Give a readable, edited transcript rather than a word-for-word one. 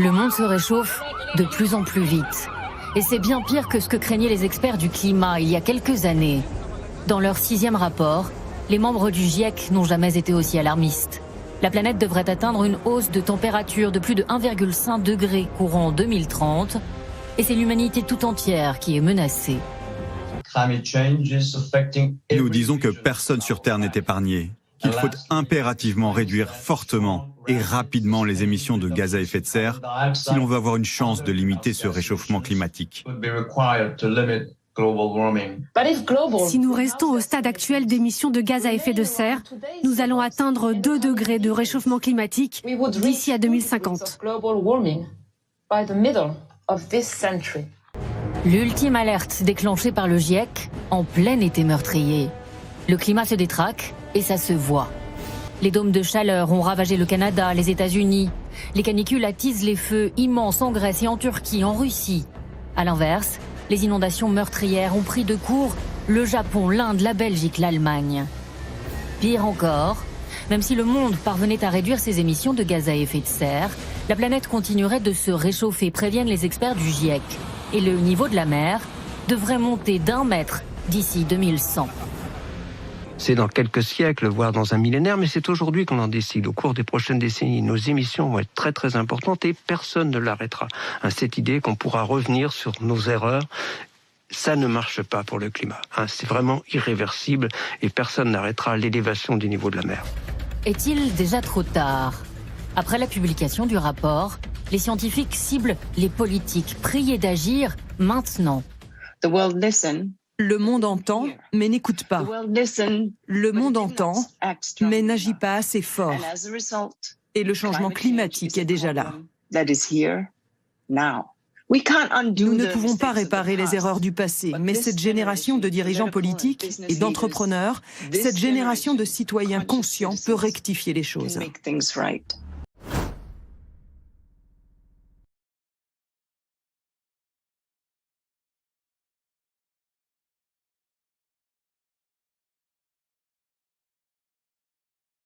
Le monde se réchauffe de plus en plus vite. Et c'est bien pire que ce que craignaient les experts du climat il y a quelques années. Dans leur 6e rapport, les membres du GIEC n'ont jamais été aussi alarmistes. La planète devrait atteindre une hausse de température de plus de 1,5 degré courant 2030. Et c'est l'humanité tout entière qui est menacée. Nous disons que personne sur Terre n'est épargné, qu'il faut impérativement réduire fortement et rapidement les émissions de gaz à effet de serre si l'on veut avoir une chance de limiter ce réchauffement climatique. Si nous restons au stade actuel d'émissions de gaz à effet de serre, nous allons atteindre 2 degrés de réchauffement climatique d'ici à 2050. L'ultime alerte déclenchée par le GIEC en plein été meurtrier. Le climat se détraque et ça se voit. Les dômes de chaleur ont ravagé le Canada, les États-Unis. Les canicules attisent les feux immenses en Grèce et en Turquie, en Russie. À l'inverse, les inondations meurtrières ont pris de court le Japon, l'Inde, la Belgique, l'Allemagne. Pire encore, même si le monde parvenait à réduire ses émissions de gaz à effet de serre, la planète continuerait de se réchauffer, préviennent les experts du GIEC. Et le niveau de la mer devrait monter d'1 mètre d'ici 2100. C'est dans quelques siècles, voire dans un millénaire, mais c'est aujourd'hui qu'on en décide. Au cours des prochaines décennies, nos émissions vont être très très importantes et personne ne l'arrêtera. Cette idée qu'on pourra revenir sur nos erreurs, ça ne marche pas pour le climat. C'est vraiment irréversible et personne n'arrêtera l'élévation du niveau de la mer. Est-il déjà trop tard? Après la publication du rapport, les scientifiques ciblent les politiques, prient d'agir maintenant. Le monde entend, mais n'écoute pas. Le monde entend, mais n'agit pas assez fort. Et le changement climatique est déjà là. Nous ne pouvons pas réparer les erreurs du passé, mais cette génération de dirigeants politiques et d'entrepreneurs, cette génération de citoyens conscients peut rectifier les choses.